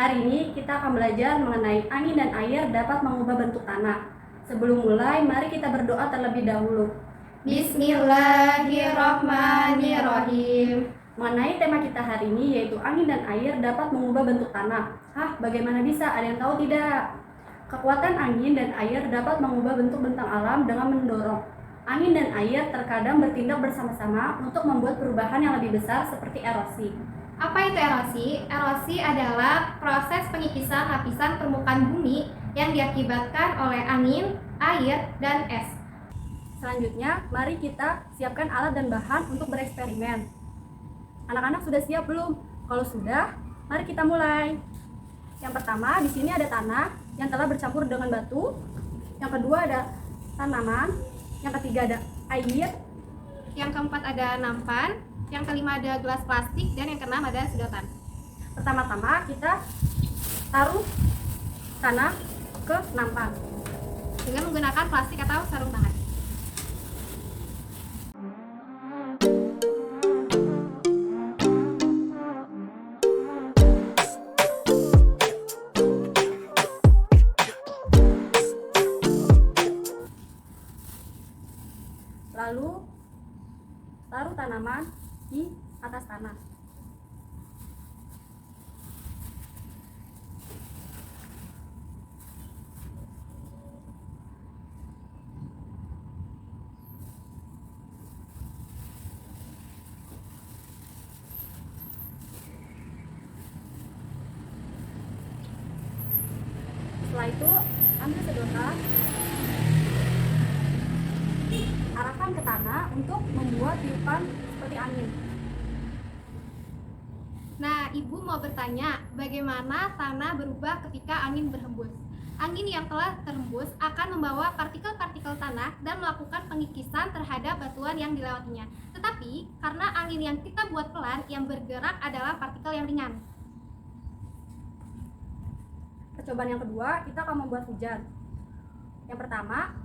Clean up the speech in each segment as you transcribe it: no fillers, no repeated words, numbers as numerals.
Hari ini kita akan belajar mengenai angin dan air dapat mengubah bentuk tanah. Sebelum mulai, mari kita berdoa terlebih dahulu. Bismillahirrahmanirrahim. Mengenai tema kita hari ini yaitu angin dan air dapat mengubah bentuk tanah. Bagaimana bisa? Ada yang tahu tidak? Kekuatan angin dan air dapat mengubah bentuk bentang alam dengan mendorong. Angin dan air terkadang bertindak bersama-sama untuk membuat perubahan yang lebih besar seperti erosi. Apa itu erosi? Erosi adalah proses pengikisan lapisan permukaan bumi yang diakibatkan oleh angin, air, dan es. Selanjutnya, mari kita siapkan alat dan bahan untuk bereksperimen. Anak-anak sudah siap belum? Kalau sudah, mari kita mulai. Yang pertama, di sini ada tanah yang telah bercampur dengan batu. Yang kedua ada tanaman. Yang ketiga ada air. Yang keempat ada nampan. Yang kelima ada gelas plastik. Dan yang keenam ada sedotan. Pertama-tama kita taruh tanah ke nampan Dengan menggunakan plastik atau sarung tangan. Lalu taruh tanaman di atas tanah. Setelah itu ambil sedotan, arahkan ke tanah untuk membuat tiupan seperti angin. Nah, Ibu mau bertanya, bagaimana tanah berubah ketika angin berhembus? Angin yang telah terhembus akan membawa partikel-partikel tanah dan melakukan pengikisan terhadap batuan yang dilewatinya. Tetapi, karena angin yang kita buat pelan, yang bergerak adalah partikel yang ringan. Percobaan yang kedua, kita akan membuat hujan. Yang pertama,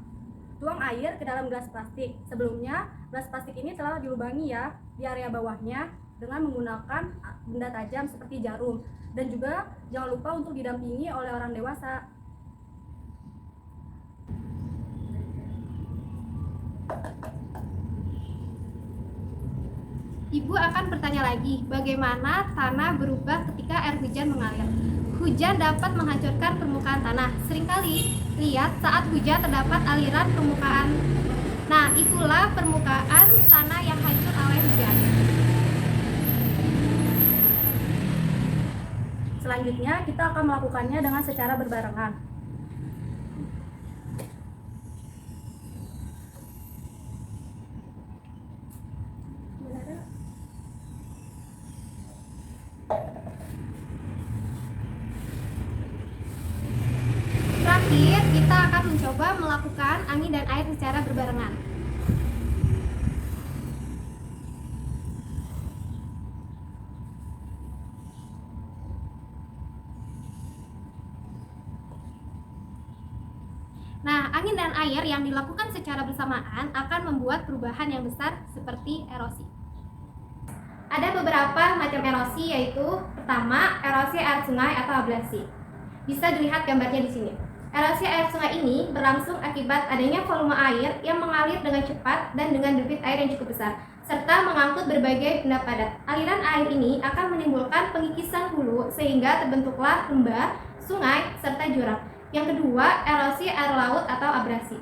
tuang air ke dalam gelas plastik. Sebelumnya, gelas plastik ini telah dilubangi ya di area bawahnya dengan menggunakan benda tajam seperti jarum. Dan juga jangan lupa untuk didampingi oleh orang dewasa. Ibu akan bertanya lagi, bagaimana tanah berubah ketika air hujan mengalir? Hujan dapat menghancurkan permukaan tanah. Seringkali lihat saat hujan terdapat aliran permukaan. Nah, itulah permukaan tanah yang hancur oleh hujan. Selanjutnya, kita akan melakukannya dengan secara berbarengan. Terakhir, kita akan mencoba melakukan angin dan air secara berbarengan. Nah, angin dan air yang dilakukan secara bersamaan akan membuat perubahan yang besar seperti erosi. Ada beberapa macam erosi, yaitu pertama, erosi air sungai atau abrasi. Bisa dilihat gambarnya di sini. Erosi air sungai ini berlangsung akibat adanya volume air yang mengalir dengan cepat dan dengan debit air yang cukup besar, serta mengangkut berbagai benda padat. Aliran air ini akan menimbulkan pengikisan hulu sehingga terbentuklah lembah, sungai, serta jurang. Yang kedua, erosi air laut atau abrasi.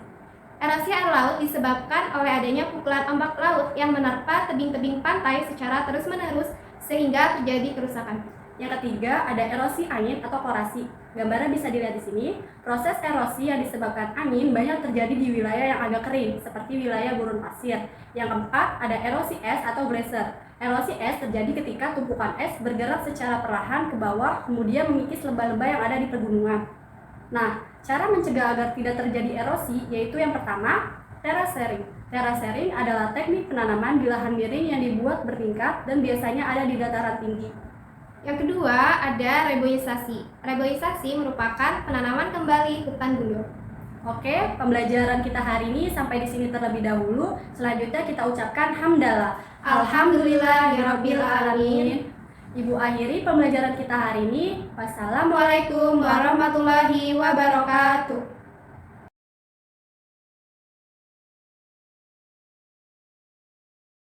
Erosi air laut disebabkan oleh adanya pukulan ombak laut yang menerpa tebing-tebing pantai secara terus-menerus sehingga terjadi kerusakan. Yang ketiga, ada erosi angin atau korasi. Gambarnya bisa dilihat di sini. Proses erosi yang disebabkan angin banyak terjadi di wilayah yang agak kering, seperti wilayah gurun pasir. Yang keempat, ada erosi es atau glacier. Erosi es terjadi ketika tumpukan es bergerak secara perlahan ke bawah, kemudian mengikis lembah-lembah yang ada di pegunungan. Nah, cara mencegah agar tidak terjadi erosi yaitu yang pertama, terracering. Terracering adalah teknik penanaman di lahan miring yang dibuat bertingkat dan biasanya ada di dataran tinggi. Yang kedua, ada reboisasi. Reboisasi merupakan penanaman kembali hutan gundul. Oke, pembelajaran kita hari ini sampai di sini terlebih dahulu. Selanjutnya kita ucapkan hamdalah. Alhamdulillahirabbil alamin. Ibu akhiri pembelajaran kita hari ini. Wassalamualaikum Assalamualaikum warahmatullahi wabarakatuh.